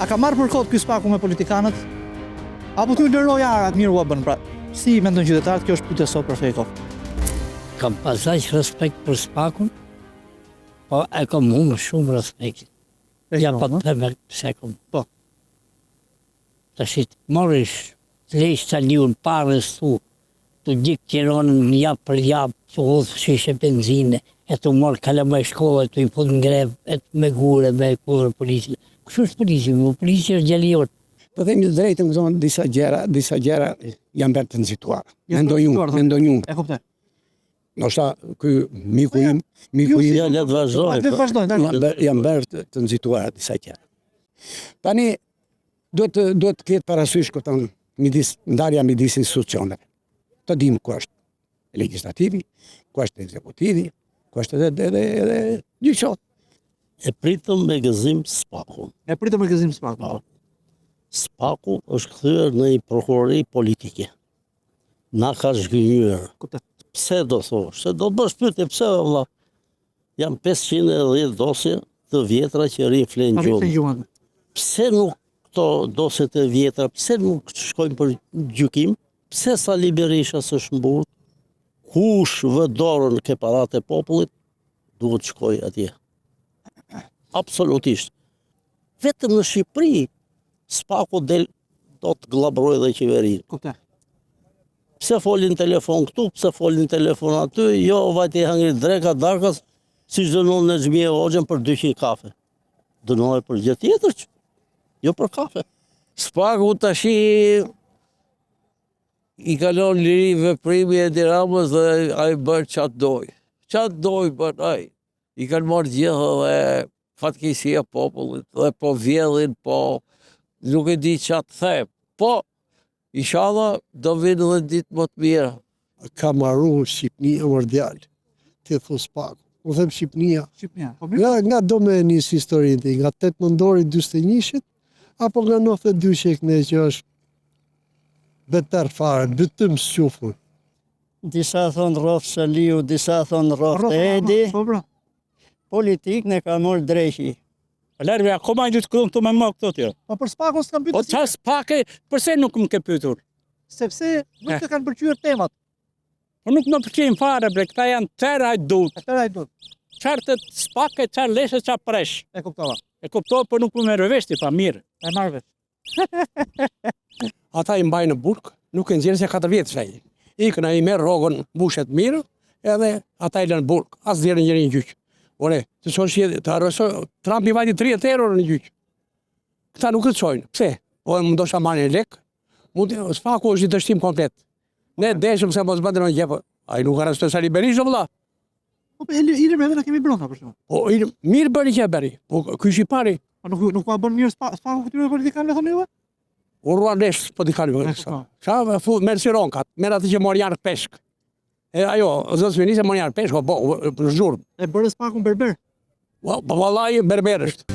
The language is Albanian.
A ka marrë për kohë ky spaku me politikanët? Apo t'ju lëroj arat mirë u bën, pra? Si mendon qytetarët, kjo është pyetje sot për Fejkov. Kam pasaq respekt për spakun, po e kam humbur shumë respekt. Ja po të them pse kam. Po. Tash morish të lesh taliun parës tu, të gjik Tiranën javë për javë, të udhë shishe benzine, e të morë kalamaj shkolla, të i pun në grevë, e të me gure, me kurë polici. Kështu është polici, polici është gjeliot. Po themi drejtën, zonë disa gjëra janë bërë të nxituara. Mendoj unë. E kuptoj. Ndoshta ky miku im, Ja, le të vazhdoj. Janë bërë të nxituara disa gjëra. Tani duhet të ketë parasysh këto ndarja midis institucioneve. Të dimë ku është legislativi, ku është ekzekutivi, ku është edhe gjyqot. E pritëm me gëzim spakun. Spaku është kthyer në një prokurori politike. Na ka zhgënjur. Pse do thosh? Se do bësh pyetje pse valla. Jam 510 dosje të vjetra që riflen gjumë. Pse nuk këto dosjet e vjetra, pse nuk shkojnë për gjykim? Pse Sali Berisha s'është mburr? Kush vë dorën ke paratë e popullit, duhet shkoj atje. Absolutisht. Vetëm në Shqipëri, spaku do të glabrojë dhe qeverinë. Kuptoj. Pse folin telefon këtu, pse folin telefon aty, jo vajti hangrit dreka darkas, si dënon në Xhmie Hoxhën për 200 kafe. Dënohet për gjë tjetër, jo për kafe. Spaku tashi i kalon liri veprimi e Ramës dhe ai bën çat doj. Çat doj bën ai. I kanë marrë gjithë dhe fatkeqësia e popullit, dhe po vjedhin, po nuk e di çat them. Po inshallah do vinë edhe ditë më të mira. Ka marru Shqipnia mondial. Ti thu spaku. U them Shqipnia. Nga do me nis historinë, nga 8 nëntori 41-shit, apo nga 92 që është beter fare, bëtëm s'qufur. Disa thonë rrofë Saliu, disa thonë rrofë Edi. Politikë ne ka morë drejshi. Lërve, akoma i du të këllëm të me më këto tjë. Po për spaku s'kam pytur. Po qa spake, përse nuk më ke pytur? Sepse nuk të kanë pëlqyer temat. Po nuk më pëlqejnë fare, bre, këta janë tërë hajdut. Qarë të spake, qarë leshe, qarë presh. E kuptova. E kuptova, po nuk më merë veshti, pa mirë. E marrë vesh. Ata i mbajnë në burg, nuk e nxjerrin se 4 vjetë shaj. Ikën ai merr rrogën, mbushet mirë, edhe ata i lënë burg. As nxjerrin njëri në gjyq. Ore, të shohësh të arresto, Trumpi vajti 30 euro në gjyq. Këta nuk e çojnë. Pse? Po ndoshta marrin lek. Spaku është i dështim komplet. Ne deshëm se mos bëndë në gjepë. Ai nuk arrestoi Sali Berisha vëlla. Po Ilir Mehmeta kemi bronca për shkak. Po mirë bëri që e bëri. Po ky shqiptari. Nuk ka bën mirë spaku këtyre politikanëve thonë juve? Urruan lesh politikanëve. Qa mersi ronkat, merr atë që mor janë peshk. E ajo, zotës ministre mor janë peshk, po për zhurmë. E bërë spakun berber. Po vallai berber është.